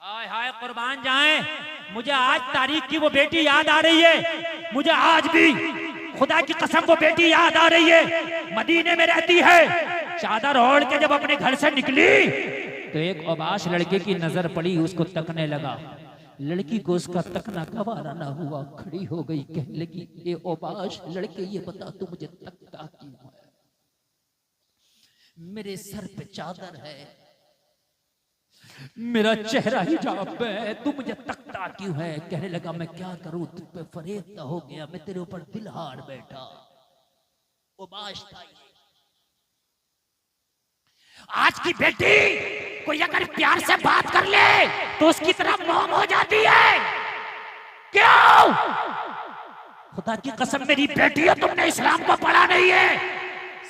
हाय हाय कुर्बान जाए, मुझे आज तारीख की वो बेटी याद आ रही है। मुझे आज भी खुदा की कसम वो बेटी याद आ रही है। मदीने में रहती है। चादर ओढ़ के जब अपने घर से निकली तो एक अबाश लड़के की नजर पड़ी, उसको तकने लगा। लड़की को उसका तकना गवारा ना हुआ, खड़ी हो गई, कहने लगी, ये ओबाश लड़के, ये बता तू मुझे तकता क्यों है? मेरे सर पे चादर है, मेरा चेहरा हिजाब है, तू मुझे तकता क्यों है? कहने लगा, मैं क्या करूं, तुझ पे फरेब हो गया, मैं तेरे ऊपर दिल हार बैठा। ओबाश था ये। आज की बेटी कोई अगर प्यार से बात कर ले तो उसकी तरफ मोम हो जाती है। क्यों? खुदा की कसम मेरी बेटी है, तुमने इस्लाम को पढ़ा नहीं है।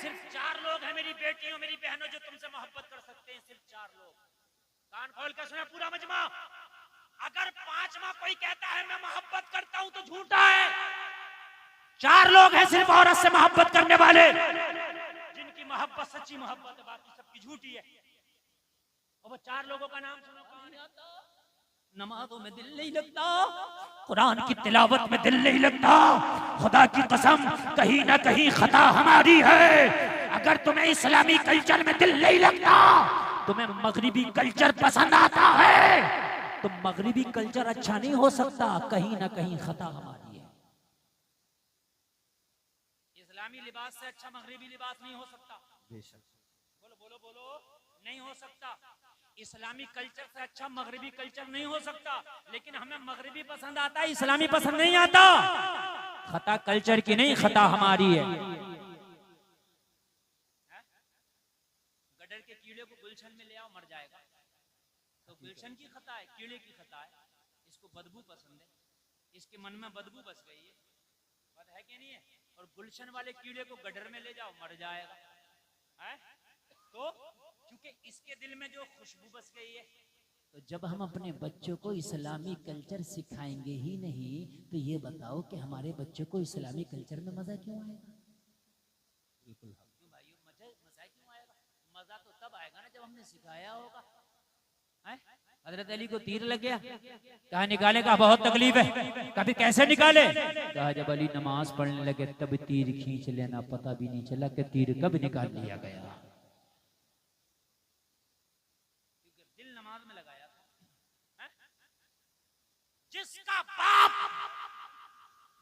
सिर्फ 4 लोग हैं मेरी बेटियों, मेरी बहनों, जो तुमसे मोहब्बत कर सकते हैं। सिर्फ 4 लोग। कान खोल कर सुने पूरा मजमा। अगर 5वां कोई कहता है मैं मोहब्बत करता हूं तो झूठा है। 4 लोग हैं सिर्फ औरत से मोहब्बत करने वाले, जिनकी मोहब्बत सच्ची मोहब्बत है, बाकी सबकी झूठी है। और वो 4 लोगों का नाम सुनो। कौन आता? नमाजों में दिल नहीं लगता, कुरान की तिलावत में दिल नहीं लगता। खुदा की कसम कहीं ना कहीं खता हमारी है। अगर तुम्हें इस्लामी कल्चर में दिल नहीं लगता, तुम्हें मगरिबी कल्चर पसंद आता है, तो मगरिबी कल्चर अच्छा नहीं हो सकता। कहीं ना कहीं खता हमारी है। इस्लामी लिबास से अच्छा मगरिबी लिबास नहीं हो सकता। बोलो बोलो बोलो, नहीं हो सकता। इस्लामी कल्चर से अच्छा मगरिबी कल्चर नहीं हो सकता। लेकिन हमें मगरिबी पसंद आता है, इस्लामी पसंद नहीं आता। खता कल्चर की नहीं, खता हमारी है। गडर के कीड़े को गुलशन में ले आओ, मर जाएगा। तो गुलशन की खता है, कीड़े की खता है। इसको बदबू पसंद है, इसके मन में बदबू बस गई है। बात है कि नहीं है? और गुलशन वाले कीड़े को गडर में ले जाओ, मर जाएगा। है? तो क्योंकि इसके दिल में जो खुशबू बस गई है। तो जब हम अपने बच्चों को इस्लामी कल्चर सिखाएंगे ही नहीं, तो ये बताओ कि हमारे बच्चों को इस्लामी कल्चर में मजा क्यों आएगा? बिल्कुल क्यों भाइयों, मजा क्यों आएगा? मजा तो तब आएगा ना जब हमने सिखाया होगा। हजरत अली को तीर लग गया, कहा निकाले, का बहुत तकलीफ है। कभी कैसे निकाले? कहा जब अली नमाज पढ़ने लगे तब तीर खींच लेना, पता भी नहीं चला कि तीर कब निकाल लिया गया। दिल नमाज में लगाया था। जिसका बाप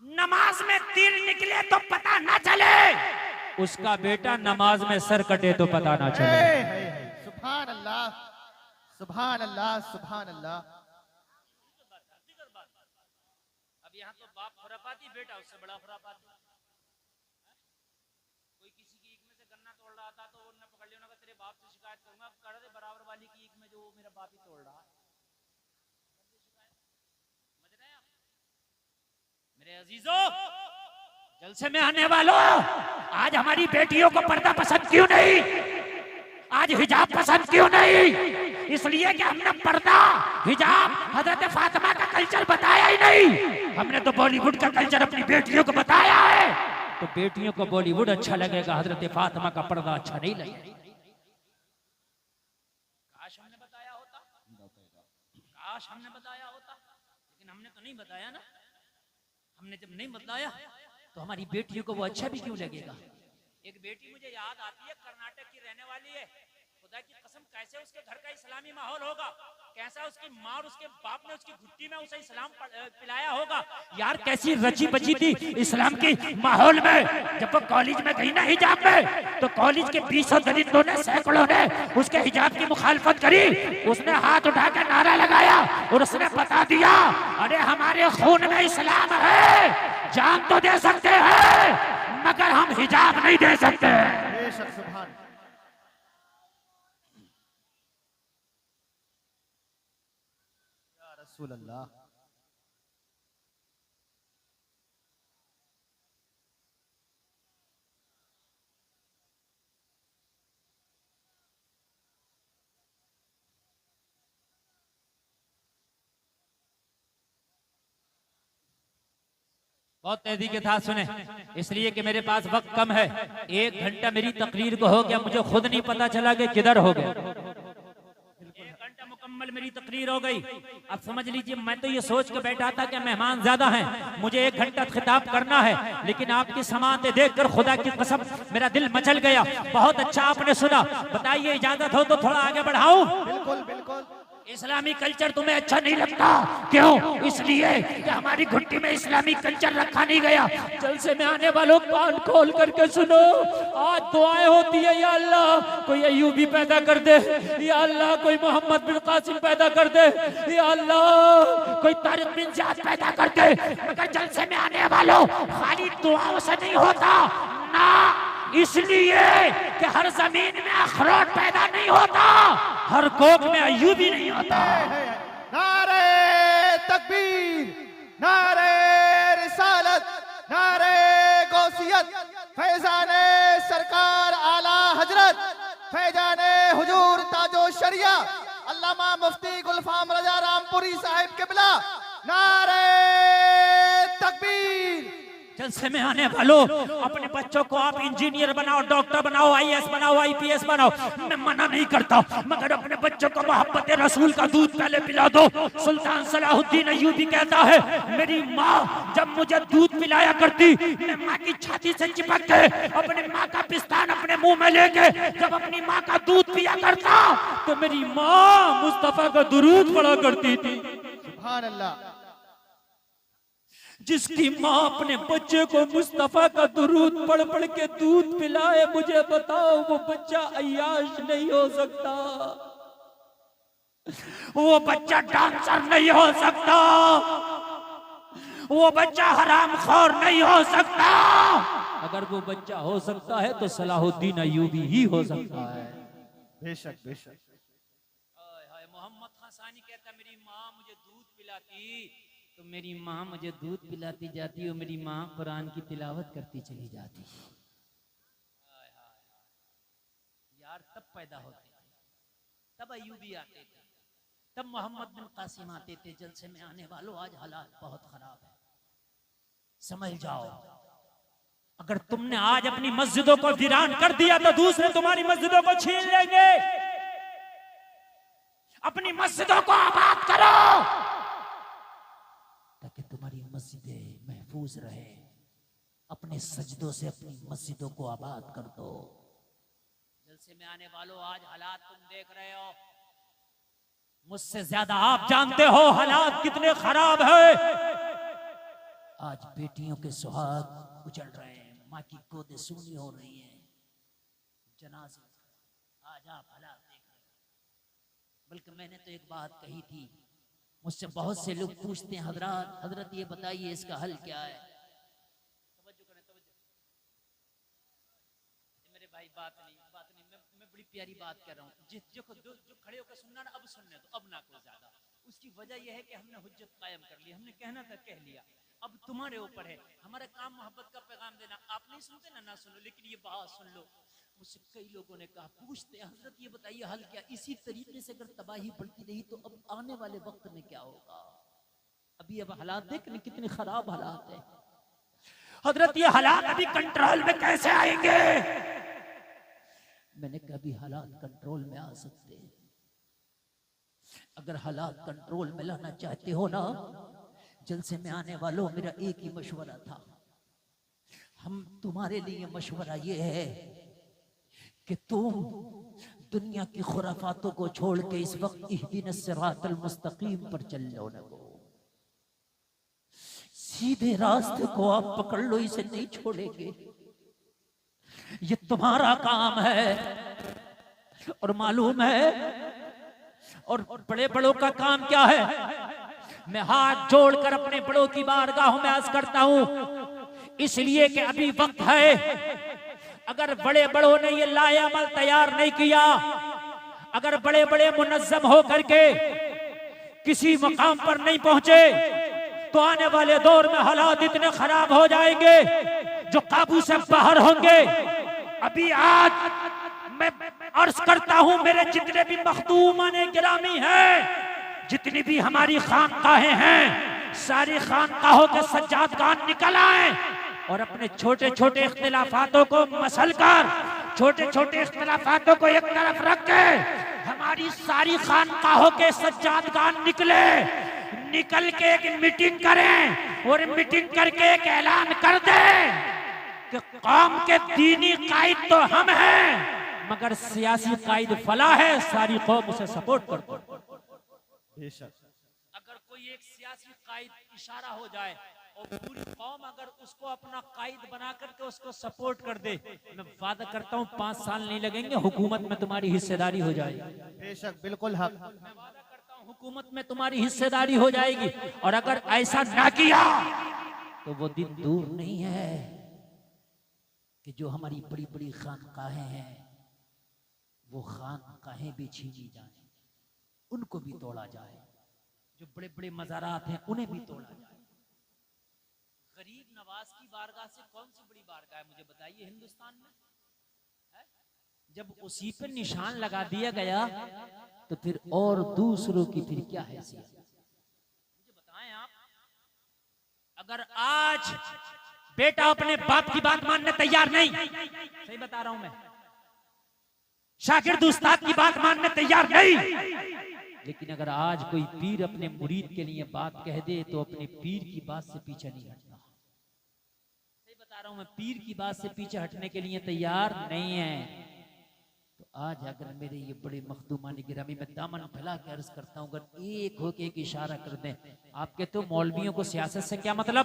नमाज में तीर निकले तो पता ना चले, उसका बेटा नमाज में सर कटे तो पता ना चले। सुभान अल्लाह, सुभान अल्लाह, सुभान अल्लाह। अब यहाँ तो बाप खुरापाती, बेटा उससे बड़ा खुरापाती। कोई किसी की ईख में से गन्ना तोड़ रहा था तो उन्होंने पकड़ लिया, उन्होंने कहा तेरे बाप से शिकायत करूंगा। अब कर दे बराबर वाली की ईख में जो मेरा बाप ही तोड़ रहा है। समझ रहे हैं आप मेरे अजीजों, जलसे में आने वालों? आज हमारी बेटियों को पर्दा पसंद क्यों नहीं? आज हिजाब पसंद क्यों नहीं? इसलिए कि हमने पर्दा, हिजाब, हजरत फातिमा का कल्चर बताया ही नहीं। हमने तो बॉलीवुड का कल्चर अपनी बेटियों को बताया है। तो बेटियों को बॉलीवुड अच्छा लगेगा, हजरत फातिमा का पर्दा अच्छा नहीं लगेगा। काश हमने बताया होता, काश हमने बताया होता, लेकिन हमने तो नहीं बताया ना। हमने जब नहीं बताया तो हमारी बेटियों को वो अच्छा भी क्यों लगेगा? एक बेटी मुझे याद आती है, कर्नाटक की रहने वाली है। खुदा की कसम कैसे उसके घर का इस्लामी माहौल होगा, कैसा उसकी माँ और उसके बाप ने उसकी घुट्टी में उसे इस्लाम पिलाया होगा। यार कैसी रची बची थी इस्लाम की माहौल में। जब वो कॉलेज में गई ना हिजाब में, तो कॉलेज के 20 दरिंदों ने, सैकड़ों ने उसके हिजाब की मुखालफत करी। उसने हाथ उठा कर नारा लगाया और उसने बता दिया, अरे हमारे खून में इस्लाम है, जान तो दे सकते हैं मगर हम हिजाब नहीं दे सकते। रसूल अल्लाह। बहुत तेजी के साथ सुने, इसलिए कि मेरे पास वक्त कम है। 1 घंटा मेरी तकरीर को हो गया, मुझे खुद नहीं पता चला कि किधर हो गया। 1 घंटा मुकम्मल मेरी तकरीर हो गई। अब समझ लीजिए मैं तो ये सोच के बैठा था कि मेहमान ज्यादा हैं, मुझे 1 घंटा खिताब करना है, लेकिन आपकी समातें देखकर खुदा की कसम मेरा दिल मचल गया। बहुत अच्छा आपने सुना। बताइए इजाजत हो तो थोड़ा आगे बढ़ाऊं? बिल्कुल बिल्कुल। इस्लामी कल्चर तुम्हें अच्छा नहीं लगता? क्यों? इसलिए कि हमारी घुट्टी में इस्लामी कल्चर रखा नहीं गया। जलसे में आने वालों कान खोल करके सुनो, आज दुआएं होती है, या अल्लाह कोई अय्यूबी पैदा कर दे, या अल्लाह कोई मोहम्मद बिन कासिम पैदा कर दे, या अल्लाह कोई तारिक बिन ज़ियाद पैदा कर दे। मगर जलसे में आने वालों खाली दुआओं से नहीं होता ना, इसलिए कि हर जमीन में अखरोट पैदा नहीं होता, हर कोक में अय्यूबी नहीं होता। नारे तकबीर, नारे रिसालत, नारे गौसियत, फैजाने सरकार आला हजरत, फैजाने हुजूर ताजो शरिया अल्लामा मुफ्ती गुलफाम रजा रामपुरी साहिब किबला। नारे तकबीर। जलसे में आने वालों अपने बच्चों को आप इंजीनियर बनाओ, डॉक्टर बनाओ, IAS बनाओ, IPS बनाओ, मैं मना नहीं करता, मगर अपने बच्चों को मोहब्बत रसूल का दूध पहले पिला दो। सुल्तान सलाहुद्दीन अय्यूबी कहता है, मेरी माँ जब मुझे दूध पिलाया करती, मैं माँ की छाती से चिपक के अपने माँ का पिस्तान अपने मुंह में लेके जब अपनी माँ का दूध पिया करता तो मेरी माँ मुस्तफा का दुरूद पढ़ा करती थी। सुभान अल्लाह। जिसकी माँ अपने बच्चे को मुस्तफा का दुरूद पढ़ पढ़ के दूध पिलाए, मुझे बताओ वो बच्चा अय्याश नहीं हो सकता, वो बच्चा डांसर नहीं हो सकता, वो बच्चा हरामखोर नहीं हो सकता। अगर वो बच्चा हो सकता है तो सलाहुद्दीन अय्यूबी ही हो सकता है। बेशक बेशक। मोहम्मद खान सानी कहता, मेरी माँ मुझे दूध पिलाती तो मेरी माँ मुझे दूध पिलाती जाती और मेरी माँ कुरान की तिलावत करती चली जाती। यार तब पैदा होते थे, तब अय्यूबी आते थे, तब मोहम्मद बिन कासिम आते थे। जलसे में आने वालों आज हालात बहुत खराब है, समझ जाओ। अगर तुमने आज अपनी मस्जिदों को वीरान कर दिया तो दूसरे तुम्हारी मस्जिदों को छीन लेंगे। अपनी मस्जिदों को आबाद करो ताकि तुम्हारी मस्जिदें महफूज रहे। अपने सजदों से अपनी मस्जिदों को आबाद कर दो। जलसे में आने वालों आज हालात तुम देख रहे हो, मुझसे ज्यादा आप जानते हो हालात कितने खराब है। आज बेटियों के सुहाग उजड़ रहे हैं, माँ की गोदें सूनी हो रही हैं, जनाजे। आज आप हालात देख रहे हो। बल्कि मैंने तो एक बात कही थी, मुझसे बहुत से लोग पूछते हैं, हजरत ये बताइए इसका हल क्या है। तवज्जो करें, तवज्जो मेरे भाई, बात नहीं मैं बड़ी प्यारी बात कर रहा हूँ। जो खड़े होकर सुनना ना, अब सुनने दो, अब ना कोई ज्यादा। उसकी वजह यह है कि हमने हुज्जत कायम कर ली, हमने कहना था कह लिया, अब तुम्हारे ऊपर है। हमारा काम मोहब्बत का पैगाम देना। आप नहीं सुनते ना सुनो, लेकिन ये बात सुन लो। मुझसे कई लोगों ने कहा, पूछते हैं हजरत ये बताइए हल क्या। इसी तरीके से अगर तबाही बढ़ती रही तो अब आने वाले वक्त में क्या होगा। अभी अब हालात देख कितने खराब हालात है। हजरत ये हालात अभी कंट्रोल में कैसे आएंगे। मैंने कहा अभी हालात कंट्रोल में आ सकते हैं। अगर हालात कंट्रोल में लाना चाहते हो ना, जलसे में आने वालों मेरा एक ही मशवरा था, हम तुम्हारे लिए मशवरा ये है कि तुम दुनिया की खुराफातों को छोड़ के इस वक्त इहदिनस सिरातल मुस्तकीम पर चल लो ना। सीधे रास्ते को आप पकड़ लो, इसे नहीं छोड़ेंगे। ये तुम्हारा काम है और मालूम है। और बड़े बड़ों का काम क्या है। मैं हाथ जोड़कर अपने बड़ों की बारगाहों में अर्ज करता हूं, इसलिए कि अभी वक्त है। अगर बड़े बड़ों ने ये लाएअमल तैयार नहीं किया, अगर बड़े बड़े मुनज़्ज़म होकर के किसी मकाम पर नहीं पहुंचे, तो आने वाले दौर में हालात इतने खराब हो जाएंगे जो काबू से बाहर होंगे। अभी आज मैं अर्ज करता हूं, मेरे जितने भी मखदूमान गिरामी हैं, जितनी भी हमारी खानकाहें हैं, सारी खानकाहों के सज्जादगान निकल आए और अपने छोटे छोटे इख्तिलाफातों को मसल कर, छोटे छोटे इख्तिलाफातों को एक तरफ रख के हमारे हमारी सारी खानकाहों के सज्जादगान निकल के एक मीटिंग करें और मीटिंग करके एक ऐलान कर दें कि कौम के दीनी कायद तो हम हैं मगर सियासी कायद फला है, सारी कौम उसे सपोर्ट करती है। बेशक अगर कोई एक सियासी कायद इशारा हो जाए और पूरी कौम अगर उसको अपना कायद बना करके उसको सपोर्ट कर दे, मैं वादा करता हूँ 5 साल नहीं लगेंगे, हुकूमत में तुम्हारी हिस्सेदारी हो जाएगी। बेशक बिल्कुल हक। मैं वादा करता हूँ हुकूमत में तुम्हारी हिस्सेदारी हो जाएगी। और अगर ऐसा ना किया तो वो दिन दूर नहीं है कि जो हमारी बड़ी बड़ी खानकाहें हैं वो खानकाहें भी छीनी जाए, उनको भी तोड़ा जाए, जो बड़े बड़े मज़ारात हैं उन्हें भी तोड़ा जाए। गरीब नवाज की बारगाह से कौन सी बड़ी बारगाह है मुझे बताइए हिंदुस्तान में है? जब उसी पे निशान लगा दिया गया तो फिर और दूसरों की फिर क्या हैसियत? मुझे बताएं आप, अगर आज बेटा अपने बाप की बात मानने तैयार नहीं, सही बता रहा हूं मैं, शागिर्द उस्ताद की बात मानने तैयार नहीं, लेकिन अगर आज कोई पीर अपने मुरीद के लिए बात कह दे तो अपने पीर की बात से पीछे नहीं हटता। सही बता रहा हूं मैं, पीर की बात से पीछे हटने के लिए तैयार नहीं है। तो आज अगर मेरे ये बड़े मखदूमानी गिरामी में दामन फैला के अर्ज करता हूं, अगर एक हो के एक इशारा कर दें, आपके तो मौलवियों को सियासत से क्या मतलब?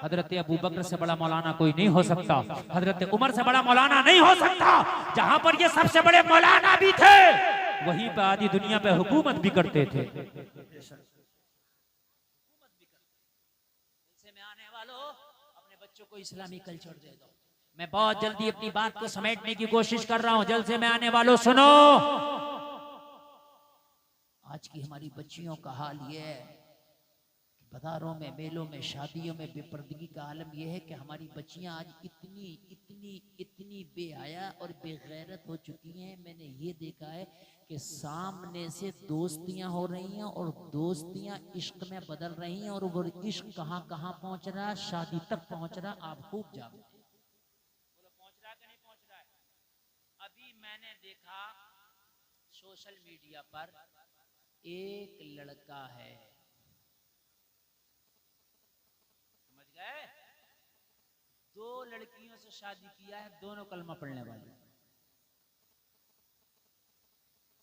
हजरत अबू बकर से बड़ा मौलाना कोई नहीं हो सकता, हजरत उमर से बड़ा मौलाना नहीं हो सकता। जहां पर ये सबसे बड़े मौलाना भी थे वहीं पे आधी दुनिया पे हुकूमत भी करते थे। में आने वालों, अपने बच्चों को इस्लामी कल्चर दे दो। मैं बहुत जल्दी अपनी बात को समेटने की कोशिश कर रहा हूं। जलसे में आने वालों सुनो, आज की हमारी बच्चियों का हाल ये है कि बाजारों में, मेलों में, शादियों में बेपर्दगी का आलम यह है कि हमारी बच्चियां आज इतनी इतनी इतनी बेहया और बेगैरत हो चुकी हैं। मैंने ये देखा है कि सामने से दोस्तियां हो रही हैं और दोस्तियां इश्क में बदल रही हैं और वो इश्क कहां कहां पहुंच रहा है, शादी तक पहुंच रहा। आप खूब जानो, बोलो पहुंच रहा है कि नहीं पहुंच रहा है? अभी मैंने देखा सोशल मीडिया पर एक लड़का है, समझ गए, 2 लड़कियों से शादी किया है, दोनों कलमा पढ़ने वाली,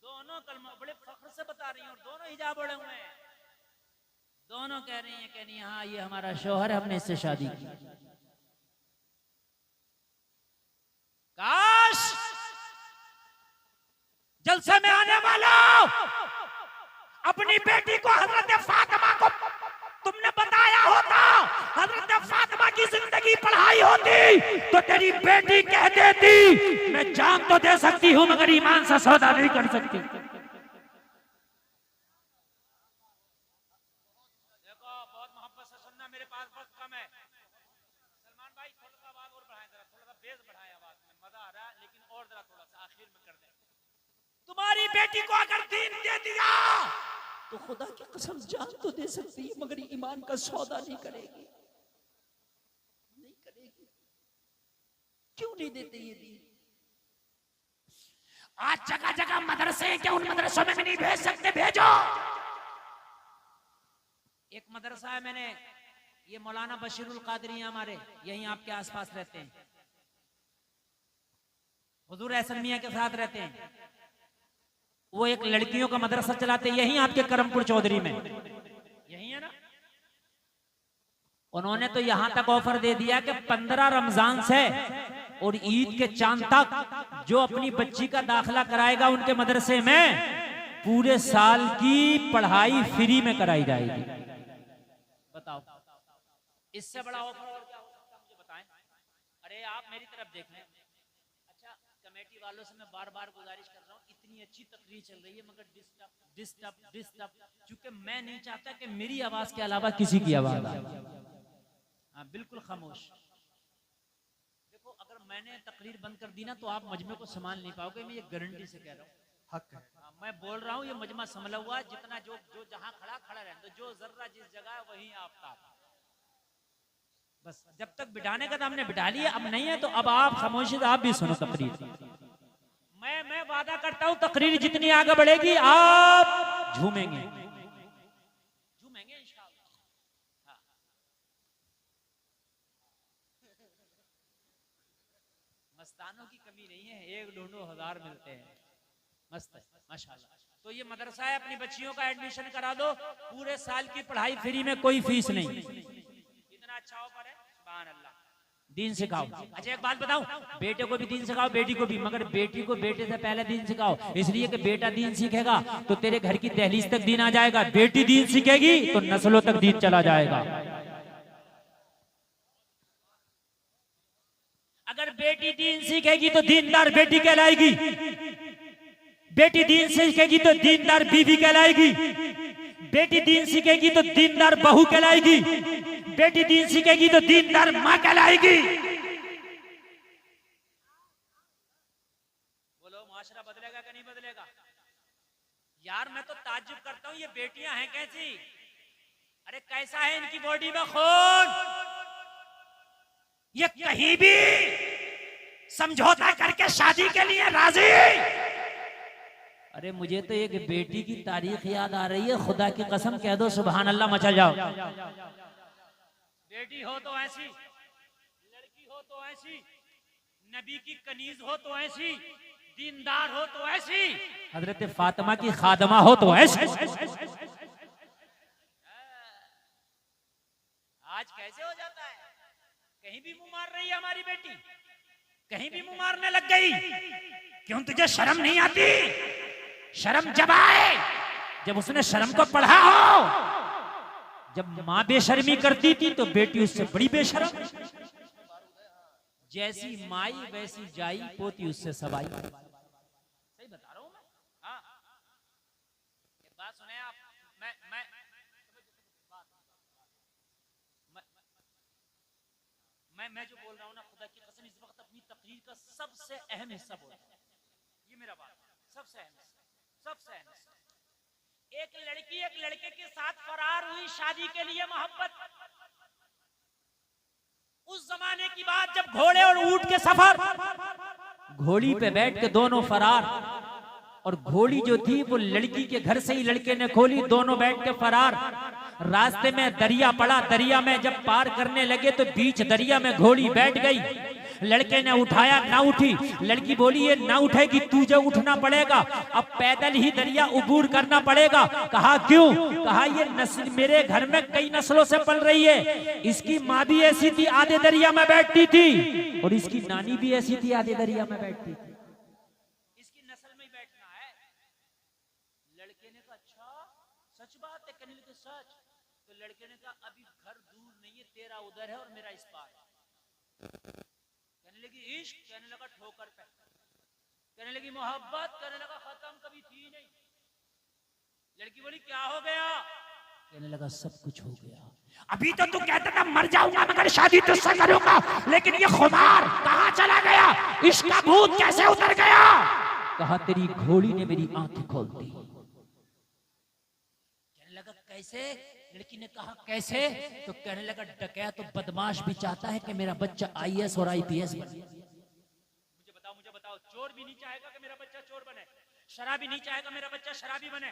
दोनों कलमा, बड़े फख्र से बता रही हैं, और दोनों हिजाब ओढ़े हुए हैं। दोनों कह रही हैं कि नहीं, हाँ ये हमारा शौहर, हमने इससे शादी की। काश जलसे में आने वाला अपनी बेटी को हजरत फातिमा को तुमने बताया होता, हजरत फातिमा की जिंदगी पढ़ाई होती तो तेरी बेटी कह देती मैं जान तो दे सकती हूं मगर ईमान से सौदा नहीं कर सकती। देखो बहुत मोहब्बत से सुनना, मेरे पास वक्त कम है। सलमान भाई थोड़ा सा आवाज और बढ़ाएं, जरा थोड़ा सा बेस बढ़ाएं आवाज में, मजा आ रहा है, लेकिन और जरा थोड़ा सा आखिर में कर दें। तुम्हारी बेटी को अगर दीन दे दिया तो खुदा की कसम जान तो दे सकती है मगर ईमान का सौदा नहीं करेगी, नहीं करेगी। क्यों नहीं देते ये दीन? आज जगह जगह मदरसे हैं, क्या उन मदरसों में भी नहीं भेज सकते? भेजो। एक मदरसा है, मैंने ये मौलाना बशीरुल कादरी हमारे यहीं आपके आसपास रहते हैं, हुजूर एहसन मियां के साथ रहते हैं। वो एक लड़कियों का मदरसा चलाते, यहीं आपके करमपुर चौधरी में, यही है ना। उन्होंने तो यहां तक ऑफर दे दिया कि 15 रमजान से और ईद के चांद तक जो अपनी बच्ची का दाखिला कराएगा उनके मदरसे में, पूरे साल की पढ़ाई फ्री में कराई जाएगी। बताओ, इससे बड़ा ऑफर और क्या हो सकता है? मुझे बताएं। अरे आप मेरी तरफ देख लें। अच्छा, कमेटी वालों से मैं बार बार गुजारिश कर रहा हूँ, इतनी अच्छी तकरीर चल रही है मगर डिस्टर्ब, क्योंकि मैं नहीं चाहता कि मेरी आवाज के अलावा किसी की आवाज आए। हाँ बिल्कुल खामोश। देखो, अगर मैंने तकरीर बंद कर दी ना तो आप मजमे को संभाल नहीं पाओगे, मैं ये गारंटी से कह रहा हूँ। हक है। मैं बोल रहा हूँ, ये मजमा संभला हुआ, जितना जो जहां खड़ा रहे, तो जो जर्रा जिस जगह है वहीं आफ्ताब। बस जब तक बिठाने का था हमने बिठा लिया, अब नहीं है तो अब आप खामोशी से आप भी सुनो तकरीर। मैं वादा करता हूं तकरीर जितनी आगे बढ़ेगी आप झूमेंगे इंशाअल्लाह। मस्तानों की कमी नहीं है, 1-2 मिलते हैं। मस्त है माशाल्लाह। तो ये मदरसा है, अपनी बच्चियों का एडमिशन करा दो, पूरे साल की पढ़ाई फ्री में, कोई फीस नहीं। इतना अच्छा ऑफर है, सुभान अल्लाह। दीन सिखाओ। अच्छा एक बात बताऊं, बेटे को भी दीन सिखाओ, बेटी को भी, मगर बेटी को बेटे से पहले दीन सिखाओ, इसलिए कि बेटा दीन सीखेगा तो तेरे घर की दहलीज तक दीन आ जाएगा, बेटी दीन सीखेगी तो नस्लों तक दीन चला जाएगा। अगर बेटी दीन सीखेगी तो दीनदार बेटी कहलाएगी, बेटी दीन सीखेगी तो दीनदार बीवी कहलाएगी, बेटी दीन सीखेगी तो दीनदार बहू कहलाएगी, बेटी दीन सीखेगी तो दीनदार मां कहलाएगी। बोलो माशरा बदलेगा कि नहीं बदलेगा? यार मैं तो ताज्जुब करता हूं, ये बेटियां हैं कैसी? अरे कैसा है इनकी बॉडी में खून? ये कहीं भी समझौता करके शादी के लिए राजी। अरे मुझे तो एक बेटी की तारीख याद आ रही है, खुदा की कसम कह दो सुभान अल्लाह मचा जाओ। बेटी हो तो ऐसी, लड़की हो तो ऐसी, नबी की कनीज हो तो ऐसी, दीनदार हो तो ऐसी, हजरत फातिमा की खादमा हो तो ऐसी। आज कैसे हो जाता है? कहीं भी मुंह मार रही है हमारी बेटी, कहीं भी मुंह मारने लग गई। क्यों तुझे शर्म नहीं आती? शर्म जब आए जब उसने शर्म को पढ़ा हो। जब माँ बेशर्मी करती थी तो बेटी उससे बड़ी बेशर्म। जैसी माई वैसी जाई, पोती उससे सवाई। सही बता रहा हूं मैं। हाँ एक बात सुने आप, मैं जो बोल रहा हूं ना, खुदा की कसम इस वक्त अपनी तकरीर का सबसे अहम हिस्सा बोल रहा हूं। ये मेरा बात सबसे अहम हिस्सा, सबसे अहम हिस्सा। एक लड़की एक लड़के के साथ फरार हुई शादी के लिए, मोहब्बत। उस जमाने की बात जब घोड़े और ऊंट के सफर, घोड़ी पे बैठ के दोनों फरार, और घोड़ी जो थी वो लड़की के घर से ही लड़के ने खोली, दोनों बैठ के फरार। रास्ते में दरिया पड़ा, दरिया में जब पार करने लगे तो बीच दरिया में घोड़ी बैठ गई। लड़के ने उठाया, ना उठी। लड़की बोली ये ना उठेगी, तुझे उठना पड़ेगा, अब पैदल ही दरिया उबूर करना पड़ेगा। कहा क्यों? कहा ये नस्ल मेरे घर में कई नस्लों से पल रही है। इसकी माँ भी ऐसी थी, आधे दरिया में बैठती थी, और इसकी नानी भी ऐसी थी, आधे दरिया में बैठती थी। इसकी नस्ल में बैठना है। लड़के ने कहा अच्छा सच बात है? कहने लगे सच। तो लड़के ने कहा अभी घर दूर नहीं है, तेरा उधर है और मेरा इस पार। कहने लगी इश्क, कहने लगा ठोकर पे, कहने लगी मोहब्बत, कहने लगा खत्म, कभी थी नहीं। लड़की बोली क्या हो गया? कहने लगा सब कुछ हो गया। अभी तो तू कहता था मर जाऊंगा मगर शादी तुझसे करूंगा, लेकिन ये खुमार कहां चला गया? इश्क का भूत कैसे उतर गया? कहा तेरी घोड़ी ने मेरी आंखें खोल दी। कहने लगा कैसे? लड़की ने कहा कैसे? तो कहने लगा डकैत तो बदमाश भी चाहता है कि मेरा बच्चा IAS और IPS बने। मुझे बताओ, चोर भी नहीं चाहेगा कि मेरा बच्चा चोर बने, शराबी नहीं चाहेगा मेरा बच्चा शराबी बने,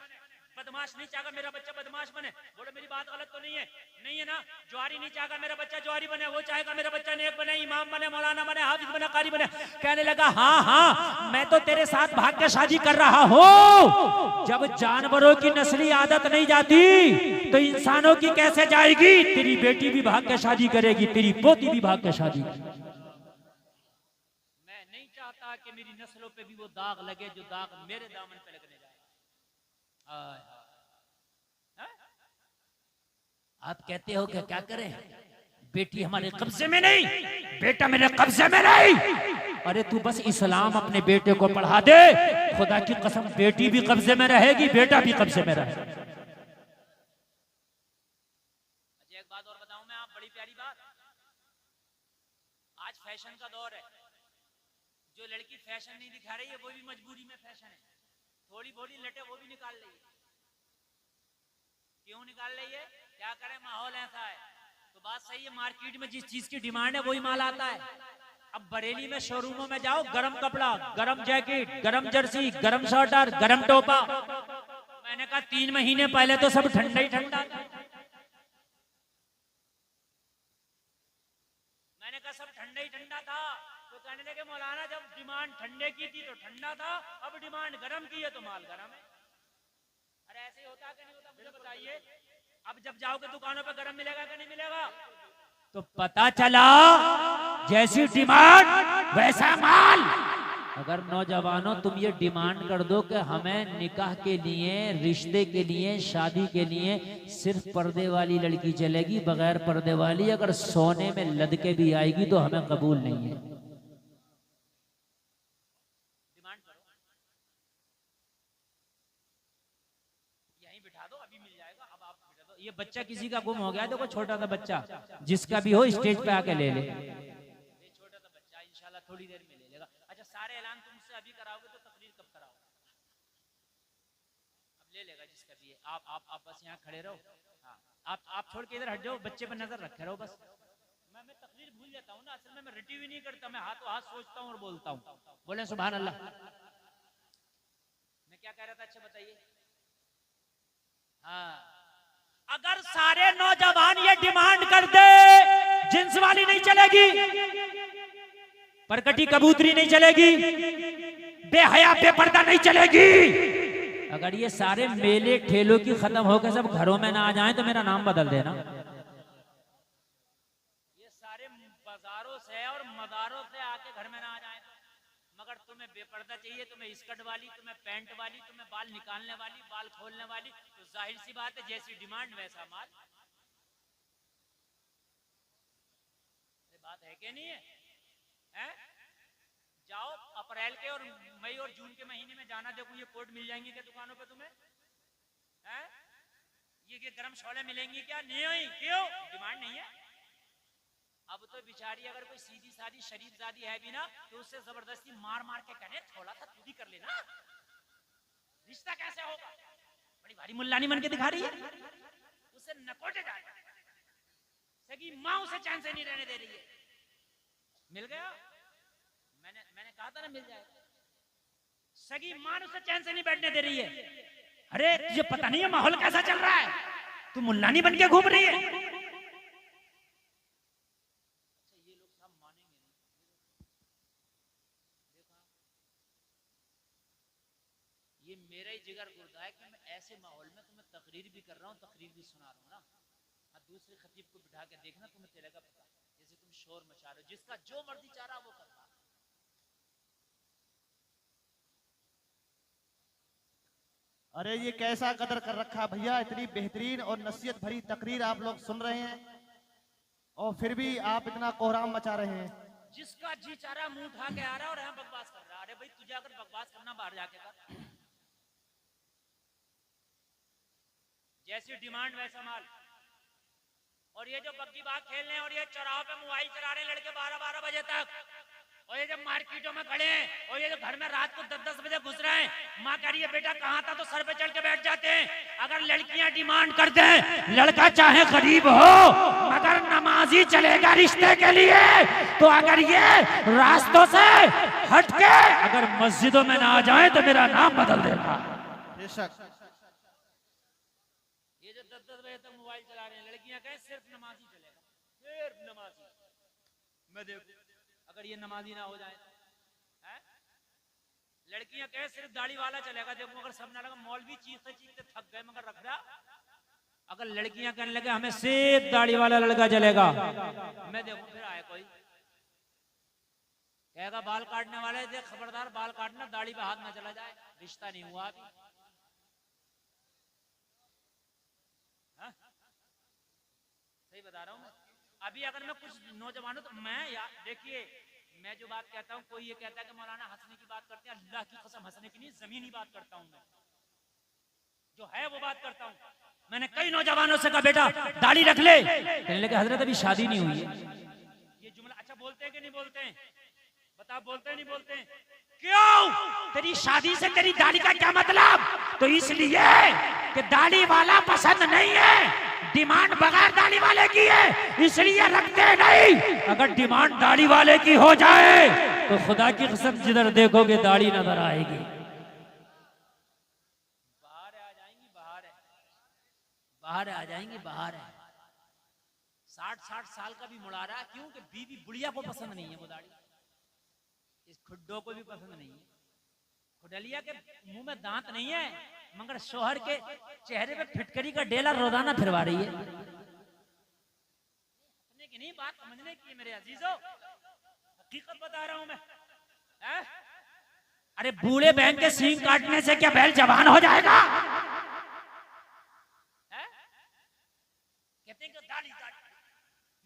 बदमाश नहीं चाहेगा मेरा बच्चा बदमाश बने। बोलो मेरी बात गलत तो नहीं है? नहीं है ना? ज्वारी नहीं चाहेगा मेरा बच्चा ज्वारी बने, वो चाहेगा मेरा बच्चा नेक बने, इमाम बने, मौलाना बने, हाफिज बने, कारी बने। कहने लगा हाँ हाँ मैं तो तेरे साथ भाग के शादी कर रहा हूँ। जब जानवरों की नस्ली आदत नहीं जाती तो इंसानों की कैसे जाएगी? तेरी बेटी भी भाग के शादी करेगी, तेरी पोती भी भाग के शादी करेगी। मैं नहीं चाहता कि मेरी नस्लों पे भी वो दाग लगे जो दाग मेरे दामन पे लगने जाए। आप कहते हो कि क्या करें? बेटी हमारे कब्जे में नहीं, बेटा मेरे कब्जे में नहीं। अरे तू बस इस्लाम अपने बेटे को पढ़ा दे, खुदा की कसम बेटी भी कब्जे में रहेगी, बेटा भी कब्जे में रहेगा। एक बात और बताऊं मैं, आप बड़ी प्यारी बात। आज फैशन का दौर है, जो लड़की फैशन नहीं दिखा रही है वो भी मजबूरी में फैशन है। थोड़ी बोली लटे वो भी निकाल रही है। क्यों निकाल रही है? क्या करें, माहौल ऐसा है। तो बात सही है, मार्केट में जिस चीज की डिमांड है वही माल आता है। अब बरेली में शोरूमों में जाओ, गरम कपड़ा, गरम जैकेट, गरम जर्सी, गरम स्वेटर, गरम टोपा। मैंने कहा 3 महीने पहले तो सब ठंडा ही ठंडा था। मैंने कहा सब ठंडा ही ठंडा था। तो कहने लगे मौलाना जब डिमांड ठंडे की थी तो ठंडा था, अब डिमांड गरम की है तो माल गरम है। अरे ऐसे ही होता कि नहीं होता, मुझे बताइए। अब जब जाओगे दुकानों पे गरम मिलेगा कि नहीं मिलेगा? तो पता चला जैसी डिमांड वैसा माल। अगर नौजवानों तुम ये डिमांड कर दो कि हमें निकाह के लिए, रिश्ते के लिए, शादी के लिए सिर्फ पर्दे वाली लड़की चलेगी, बगैर पर्दे वाली अगर सोने में लद के भी आएगी तो हमें कबूल नहीं है। डिमांड करो, यहीं बिठा दो, अभी मिल जाएगा। अब आप बिठा दो। ये बच्चा किसी का गुम हो गया, देखो छोटा सा बच्चा, जिसका भी हो स्टेज पे आके ले ले। ये छोटा सा बच्चा इंशाल्लाह थोड़ी देर में ले लेगा। अच्छा सारे ऐलान तुमसे अभी कराओगे तो तकरीर कब कराओगे? अब ले लेगा जिसका भी है। आप बस यहाँ खड़े रहो। हाँ आप छोड़ के इधर हट जाओ, बच्चे पर नजर रखे रहो बस। मैं तकरीर भूल जाता हूँ ना, असल में मैं रटी हुई नहीं करता, मैं हाथों हाथ सोचता हूँ और बोलता हूँ। बोले सुभान अल्लाह। मैं क्या कह रहा था, अच्छा बताइए। हाँ, अगर सारे नौजवान ये डिमांड कर दे, जिन्स वाली नहीं चलेगी, परकटी कबूतरी नहीं चलेगी, बेहया बेपर्दा नहीं चलेगी। अगर ये सारे मेले ठेलों की खत्म होकर सब घरों में ना आ जाएं तो मेरा नाम बदल देना। ये सारे बाजारों से और मदारों से आके घर में ना आ जाएं, मगर तुम्हें बेपर्दा चाहिए, तुम्हें स्कर्ट वाली, तुम्हें पैंट वाली, तुम्हें बाल निकालने वाली, बाल खोलने वाली, तो जाहिर सी बात है जैसी डिमांड वैसा माल। बात है कि नहीं है? हैं? जाओ अप्रैल के और मई और जून के महीने में जाना, देखो ये कोट मिल जाएंगे क्या दुकानों पे तुम्हें? हैं? ये गरम शोले मिलेंगी क्या? नहीं, क्यों? डिमांड नहीं है। अब तो बिचारी अगर कोई सीधी सादी शरीफ जादी है भी ना, तो उससे जबरदस्ती मार मार के कहने थोड़ा सा तू भी कर लेना, रिश्ता कैसे होगा? बड़ी भारी मुल्लानी मन के दिखा रही है, उससे नकोटे जाएगा। सगी माँ उसे चैन से नहीं रहने दे रही है। मिल गया? मैंने कहा था ना मिल जाएगा। सगी माँ उसे चैन से नहीं बैठने दे रही है। अरे तुझे पता नहीं है माहौल कैसा चल रहा है, तू मुल्लानी बन के घूम रही है। ये लोग सब मानेंगे नहीं। देखा, ये मेरा ही जिगर गुर्दा है कि मैं ऐसे माहौल में तुम्हें तकरीर भी कर रहा हूँ, तकरीर भी सुना रहा हूँ ना। दूसरे खतीब को बिठा के देखना, तुम्हें चलेगा पता, जैसे तुम शोर मचा रहे हो, जिसका जो मर्जी चाह रहा वो कर रहा। अरे ये कैसा कदर कर रखा भैया, इतनी बेहतरीन और नसीहत भरी तकरीर आप लोग सुन रहे हैं और फिर भी आप इतना कोहराम मचा रहे हैं। जिसका जी चाह रहा मुंह उठा के आ रहा और यहाँ बकवास कर रहा। अरे भाई तुझे अगर बकवास करना बाहर जाके कर, जैसी डिमांड वैसा माल। और ये जो बग्गी बाग खेलने और ये चौराहों पे मोबाइल चला रहे लड़के 12-12 बजे तक, और ये जब मार्केटों में खड़े हैं, और ये जो घर में रात को 10-10 बजे घुस रहे हैं, माँ कह रही है बेटा कहाँ था, तो सर पे चढ़ के बैठ जाते हैं। अगर लड़कियां डिमांड करते हैं, लड़का चाहे गरीब हो मगर नमाजी चलेगा रिश्ते के लिए, तो अगर ये रास्तों से हट के अगर मस्जिदों में ना आ जाए तो मेरा नाम बदल देगा। बेशक। ये जो 10-10 बजे तक मोबाइल चला रहे हैं, लड़कियां कहें सिर्फ नमाजी चलेगा, सिर्फ नमाजी। मैं देखो अगर ये नमाजी ना हो जाए, लड़कियां कहें सिर्फ दाढ़ी वाला चलेगा, देखो अगर सब ना लगा, मौलवी चीखते चीखते थक गए मगर रख रहा। अगर लड़कियां कहने लगे हमें सिर्फ दाढ़ी वाला लड़का चलेगा, मैं देखो फिर आए कोई कहेगा बाल काटने वाले थे, खबरदार बाल काटना, दाढ़ी पे हाथ ना चला जाए, रिश्ता नहीं हुआ अभी। सही बता रहा हूँ मैं। अभी अगर मैं कुछ नौजवानों, तो मैं यार देखिए, मैं जो बात कहता हूँ, कोई ये कहता है कि मौलाना हंसने की बात करते हैं, अल्लाह की कसम हंसने की नहीं, जमीनी बात करता हूँ मैं, जो है वो बात करता हूँ। मैंने कई नौजवानों से कहा बेटा दाढ़ी रख ले, कहने लगे हजरत अभी शादी नहीं हुई है। ये जुमला अच्छा बोलते हैं कि नहीं बोलते हैं? बता, बोलते हैं नहीं बोलते हैं? क्यों? तेरी शादी से तेरी दाढ़ी का क्या मतलब? तो इसलिए कि दाढ़ी वाला पसंद नहीं है, डिमांड बगैर दाढ़ी वाले की है इसलिए रखते नहीं। अगर डिमांड दाढ़ी वाले की हो जाए तो खुदा की कसम जिधर देखोगे दाढ़ी नजर आएगी। बाहर आ जाएंगी बाहर है। 60 साल का भी मुड़ा रहा, क्यों कि बीवी बुढ़िया को पसंद नहीं है वो दाढ़ी, इस खुड्डों को भी पसंद नहीं है। खुडलिया के मुंह में दांत नहीं है मगर शोहर के चेहरे पे फिटकरी का डेला रोजाना फिरवा रही है। अपने की नहीं बात समझने की मेरे अजीजों, हकीकत बता रहा हूं मैं। अरे बूढ़े बैंक के सींग काटने से क्या बैल जवान हो जाएगा? कहते हैं कि दाढ़ी